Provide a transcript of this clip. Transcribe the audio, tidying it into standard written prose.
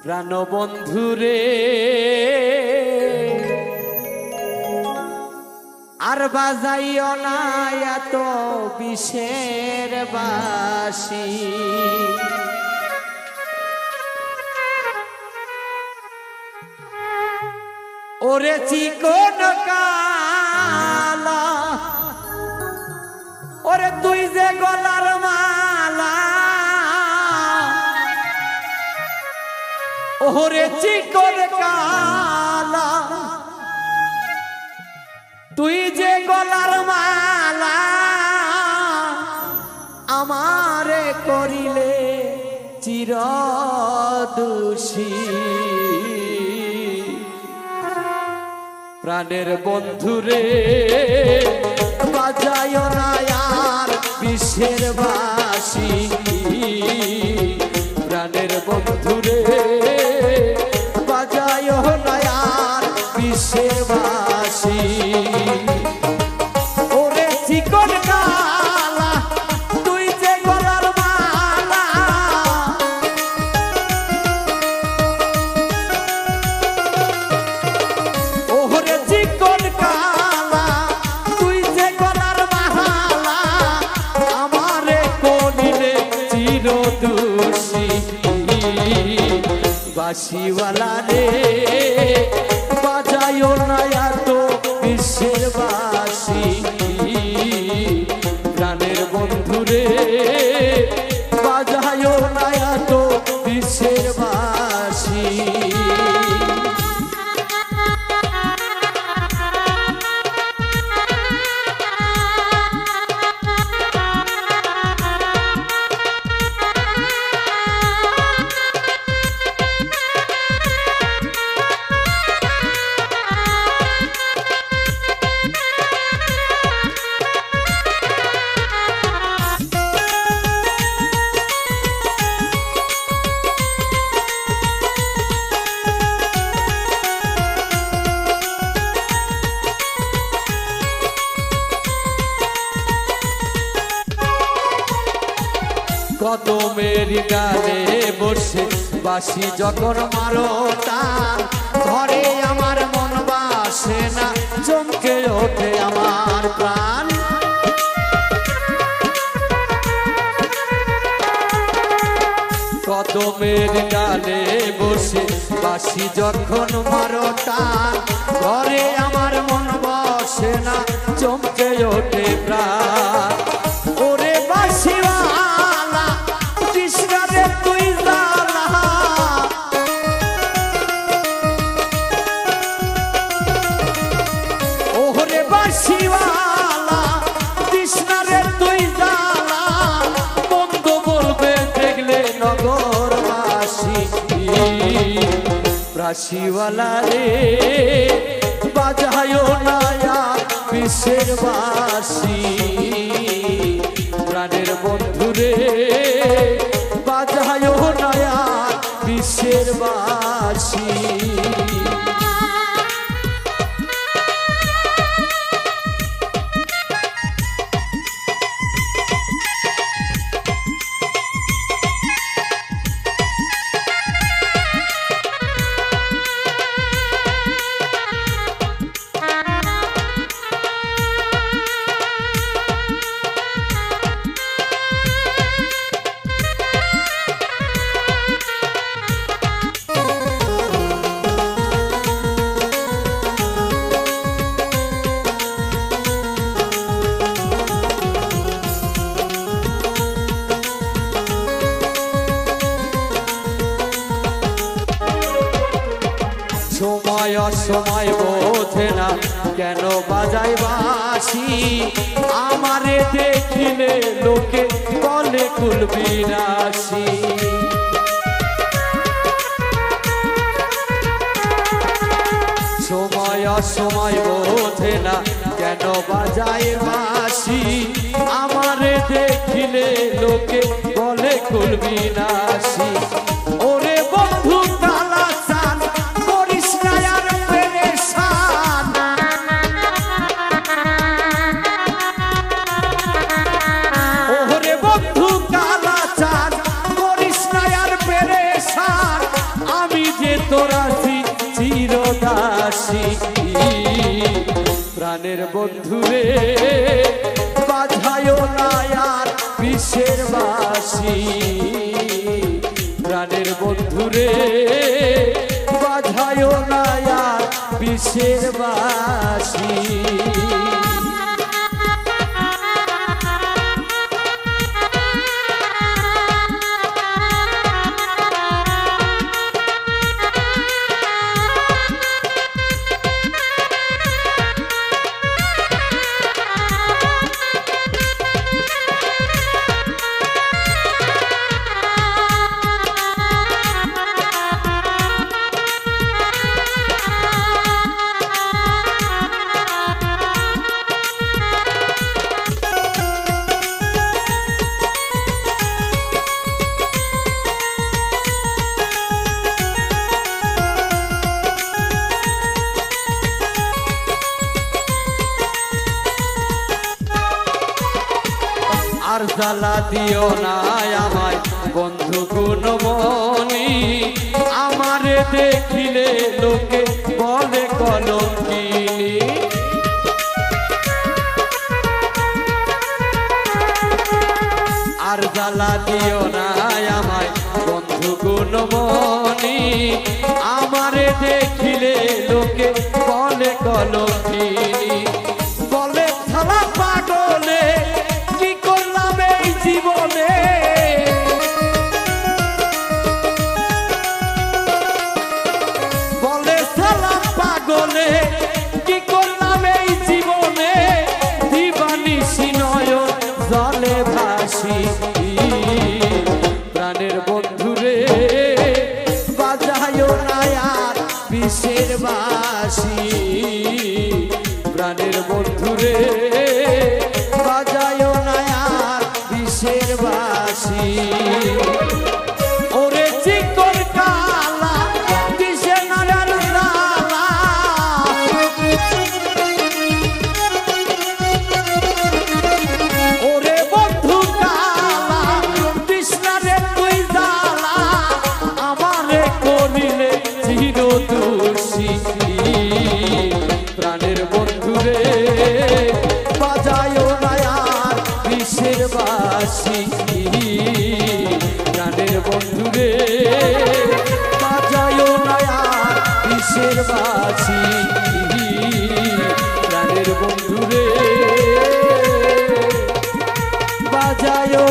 প্রাণবন্ধুরে আর বাজাইও না এত বিষের বাঁশি, ওরে চিকন কালা, ওরে তুই যে গলার মালা, ওরে চিকন কালা, তুই যে গলার মালা আমারে করিলে চিরদোষী। প্রাণের বন্ধুরে বাজায়ো না আর বিষের বাঁশি, প্রাণের বন্ধুরে বাজায়ো না আর বিষের বাঁশি। ওরে চিকন কালা, তুই যে গলার মালা, ওরে চিকন কালা, তুই যে গলার মালা আমারে করিলে চিরদোষী। বাঁশিওয়ালা রে বাজায়ো না এত বিষের বাঁশি, প্রাণের বন্ধুরে বাজায়ো না এত বিষের বাঁশি। কদমের ডালে বসে বাঁশি যখন মারো টান, ঘরে আমার মন বাসে না, চমকে ওঠে আমার প্রাণ। কদমের ডালে বসে বাঁশি যখন মারো টান, ঘরে আমার মন বসে না, চমকে ওঠে প্রাণ। ওরে বাঁশিওয়ালা কৃষ্ণরে তুই জালা, ওরে বাঁশিওয়ালা কৃষ্ণরে তুই জালা, বন্ধ বলবে দেখলে নগরবাসী। বাঁশিওয়ালা রে বাজায়ো না আর বিষের বাঁশি, প্রাণের বন্ধুরে বাজায়ো না আর বিষের বাঁশি। সময় অসময় বোঝে না কেন বাজায় বাঁশি, আমারে দেখিলে লোকে বলে কুলবিনাশী। সময় অসময় বোঝে না কেন বাজায় বাঁশি, আমারে দেখিলে লোকে বলে কুলবিনাশী। ওরে বন্ধু কালা চান করিস না আর পেরেশান, ওরে বন্ধু কালা চান করিস না আর পেরেশান, আমি প্রাণের বন্ধুরে বাজায়ো না আর বিশ্বের বাসি প্রাণের বন্ধুরে বাজায়ো না আর বিশ্বের বাসি আর জ্বালা দিও না আমায় বন্ধু গুণমণি আমারে দেখিলে লোকে বলে কলঙ্কিনী আর জ্বালা দিও না আমায় বন্ধু গুণমণি আমারে দেখিলে লোকে বলে কলঙ্কিনী বলে ছাড়া পাগলে জীবনে বলে সালাম পাগলে কি করলাম এই জীবনে দিবানিশি নয়ন জলে ভাসি প্রাণের বন্ধুরে বাজায়ো না আর বিশ্বের বাসি প্রাণের বন্ধুরে বাজায়ো না আর বিশ্বের বাসি ওরে চিকন কালা দিশে নারার জালা ওরে বন্ধু কালা কৃষ্ণারে তুই জালা আমারে করিলে চির দোষী প্রাণের বন্ধুরে বাজায়ো না আর বিশ্বের বাসি প্রাণের বন্ধুরে বাজায়ো না আর বিশ্বের বাসি প্রাণের বন্ধুরে বাজায়ো